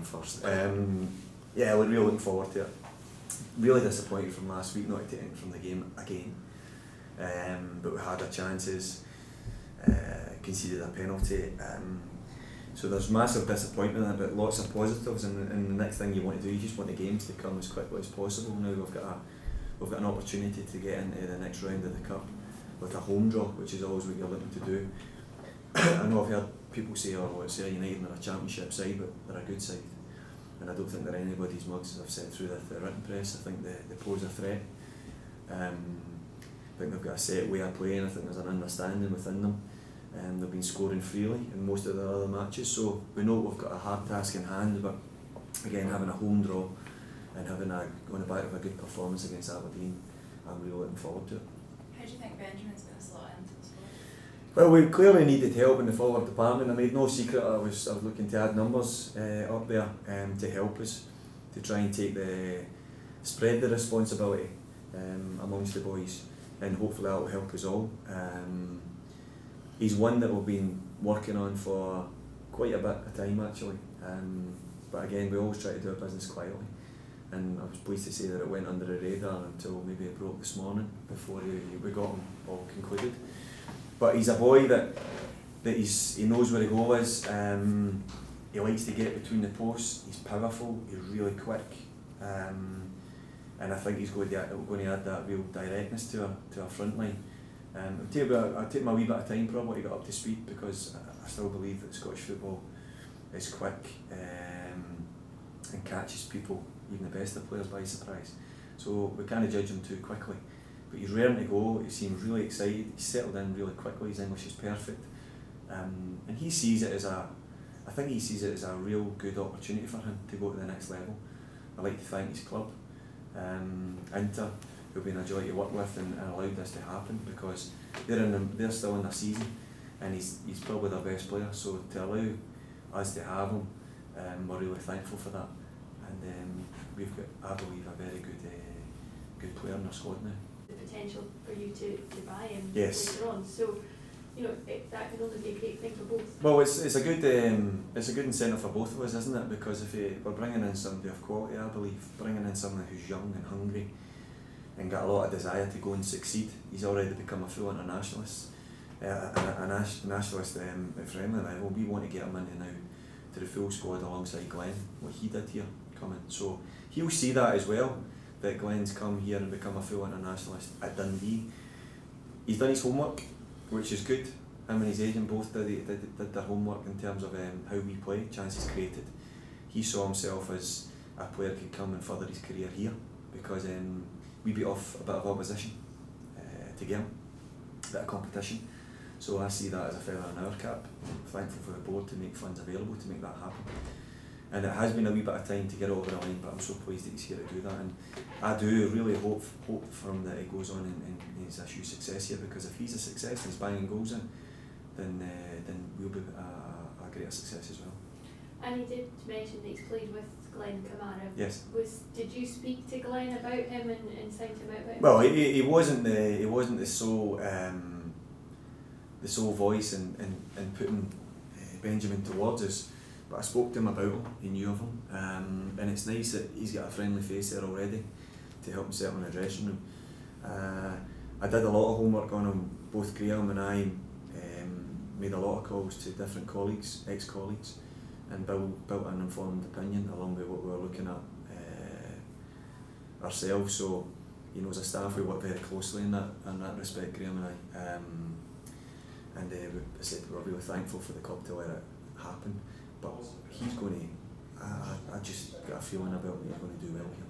first. Yeah, we're really looking forward to it. Really disappointed from last week not to take it from the game again. But we had our chances, conceded a penalty. So there's massive disappointment, but lots of positives. And the next thing you want to do, you just want the games to come as quickly as possible. Now we've got an opportunity to get into the next round of the cup with a home draw, which is always what you're looking to do. I know I've heard people say, oh, it's Ayr United, they're a championship side, but they're a good side. And I don't think they're anybody's mugs, as I've said through the written press. I think they pose a threat. I think they've got a set way of playing. I think there's an understanding within them. They've been scoring freely in most of their other matches, so we know we've got a hard task in hand, but again, having a home draw and having going back with a good performance against Aberdeen, I'm really looking forward to it. How do you think Benjamin's going to slot into the squad? Well, we clearly needed help in the forward department. I made no secret I was looking to add numbers up there to help us, to try and spread the responsibility amongst the boys, and hopefully that will help us all. He's one that we've been working on for quite a bit of time actually, but again we always try to do our business quietly, and I was pleased to say that it went under the radar until maybe it broke this morning before we got him all concluded. But he's a boy that he knows where the goal is. He likes to get between the posts. He's powerful. He's really quick, and I think he's going to add that real directness to our front line. It'll take me a wee bit of time probably to get up to speed, because I still believe that Scottish football is quick and catches people, even the best of players, by surprise. So we can't judge him too quickly. But he's raring to go. He seems really excited. He's settled in really quickly. His English is perfect, and he sees it as I think he sees it as a real good opportunity for him to go to the next level. I'd like to thank his club, Inter, who've been a joy to work with and allowed this to happen, because they're still in their season, and he's probably their best player. So to allow us to have him, we're really thankful for that, and we've got, I believe, a very good player in our squad now. The potential for you to buy him yes. later on, so that can only be a great thing for both. Well, it's a good incentive for both of us, isn't it? Because if we're bringing in somebody of quality, I believe, bringing in someone who's young and hungry and got a lot of desire to go and succeed. He's already become a full internationalist, a nationalist at friendly level. We want to get him into now to the full squad alongside Glenn, what he did here coming. So he'll see that as well, that Glenn's come here and become a full internationalist at Dundee. He's done his homework, which is good. Him and his agent both did their homework in terms of how we play, chances created. He saw himself as a player who could come and further his career here, because we beat off a bit of opposition to get him, a bit of competition. So I see that as a feather in our cap. I'm thankful for the board to make funds available to make that happen. And it has been a wee bit of time to get over the line, but I'm so pleased that he's here to do that. And I do really hope for him that he goes on and he's a huge success here, because if he's a success and he's banging goals in, then we'll be a great success as well. And he did mention that he's played with Glenn Kamara. Yes. Did you speak to Glenn about him and sound him out about him? Well, he wasn't the sole voice in putting Benjamin towards us, but I spoke to him about him. He knew of him, and it's nice that he's got a friendly face there already to help him settle in the dressing room. I did a lot of homework on him. Both Graham and I made a lot of calls to different colleagues, ex-colleagues, and built an informed opinion along with what we were looking at ourselves. So, as a staff, we work very closely in that respect, Graham and I. And I said we're really thankful for the club to let it happen. But he's going to, I just got a feeling about he's going to do well here.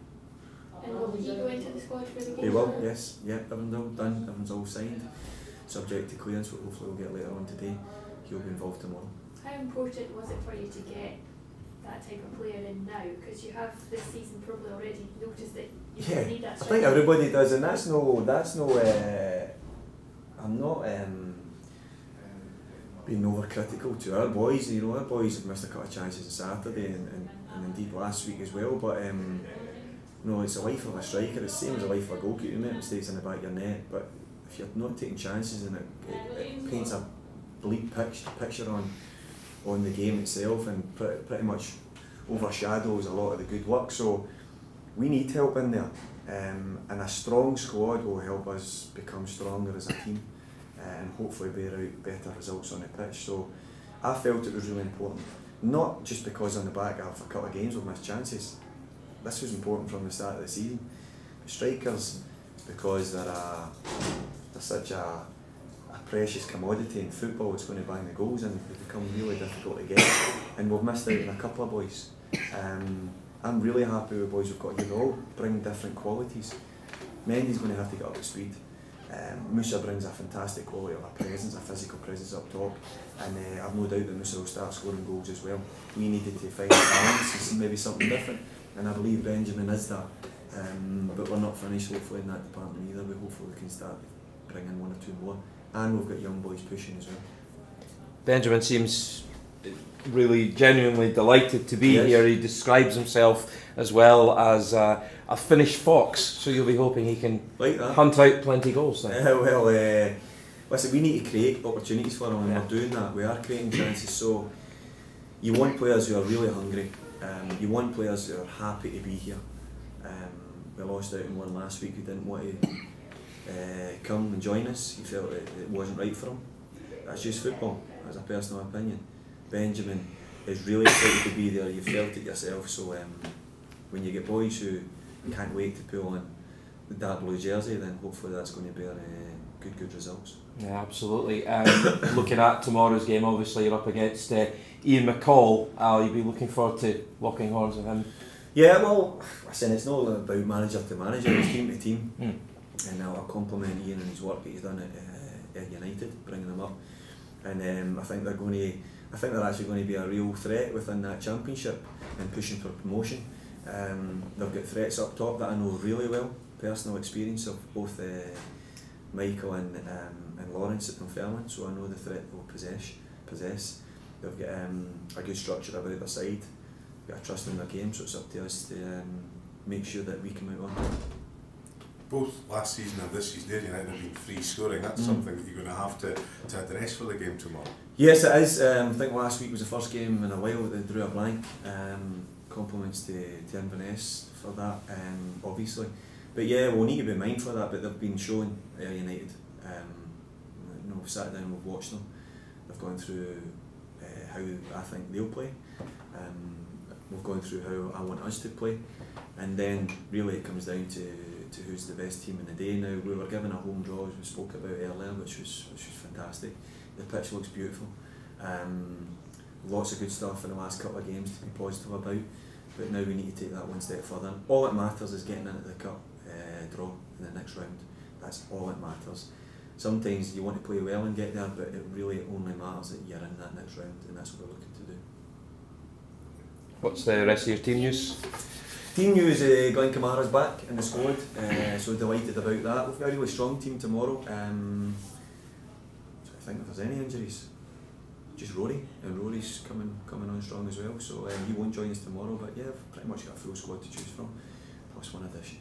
And will he go into the squad for the game? He will, yes. Yeah, everything's all done, everything's all signed, subject to clearance, which hopefully we'll get later on today. He'll be involved tomorrow. How important was it for you to get that type of player in now? Because you have this season probably already noticed that you need that. I think everybody does, and that's no. I'm not being overcritical to our boys. Our boys have missed a couple of chances on Saturday and indeed last week as well. But it's the life of a striker. It's the same as the life of a goalkeeper. You make mistakes in the back of your net, but if you're not taking chances, and it paints a bleak picture on the game itself, and pretty much overshadows a lot of the good work. So we need help in there, and a strong squad will help us become stronger as a team, and hopefully bear out better results on the pitch. So I felt it was really important, not just because on the back of a couple of games we've missed chances. This was important from the start of the season. The strikers, because they're such a precious commodity in football, it's going to bang the goals and they become really difficult to get, and we've missed out on a couple of boys. I'm really happy with the boys we've got here. They all bring different qualities. Mendy's going to have to get up to speed. Musa brings a fantastic quality of a presence, a physical presence up top, and I've no doubt that Musa will start scoring goals as well. We needed to find a balance and maybe something different, and I believe Benjamin is that. But we're not finished hopefully in that department either. Hopefully we can start bringing one or two more, and we've got young boys pushing as well. Benjamin seems really genuinely delighted to be here. He describes himself as well as a finished fox, so you'll be hoping he can hunt out plenty of goals then. Listen, we need to create opportunities for him, and we're doing that. We are creating chances, so you want players who are really hungry, you want players who are happy to be here. We lost out in one last week who didn't want to come and join us. He felt it wasn't right for him. That's just football, that's a personal opinion. Benjamin is really excited to be there. You felt it yourself. So when you get boys who can't wait to pull on the dark blue jersey, then hopefully that's going to bear good results. Yeah, absolutely. Looking at tomorrow's game, obviously you're up against Ian McCall. You'll be looking forward to locking horns with him. Yeah, well, listen, it's not about manager to manager, it's team to team. And I'll compliment Ian and his work that he's done at Ayr United, bringing them up. And I think they're actually going to be a real threat within that championship and pushing for promotion. They've got threats up top that I know really well, personal experience of both Michael and Lawrence at Dunfermline, so I know the threat they'll possess. They've got a good structure about their side, got a trust in their game, so it's up to us to make sure that we come out on top. Both last season and this season, Ayr United have been free scoring. That's something that you're going to have to address for the game tomorrow. Yes, it is. I think last week was the first game in a while that they drew a blank. Compliments to Inverness for that, obviously. But yeah, we'll need to be mindful of that. But they've been showing Ayr United. We've sat down and we've watched them. They've gone through how I think they'll play. We've gone through how I want us to play, and then really it comes down to who's the best team in the day. Now we were given a home draw, as we spoke about earlier, which was fantastic. The pitch looks beautiful. Lots of good stuff in the last couple of games to be positive about, but now we need to take that one step further. All that matters is getting into the cup draw in the next round. That's all that matters. Sometimes you want to play well and get there, but it really only matters that you're in that next round, and that's what we're looking to do. What's the rest of your team news? Team news, Glenn Kamara's back in the squad, so delighted about that. We've got a really strong team tomorrow. I think if there's any injuries, just Rory, and Rory's coming on strong as well, so he won't join us tomorrow, but yeah, we've pretty much got a full squad to choose from, plus one addition.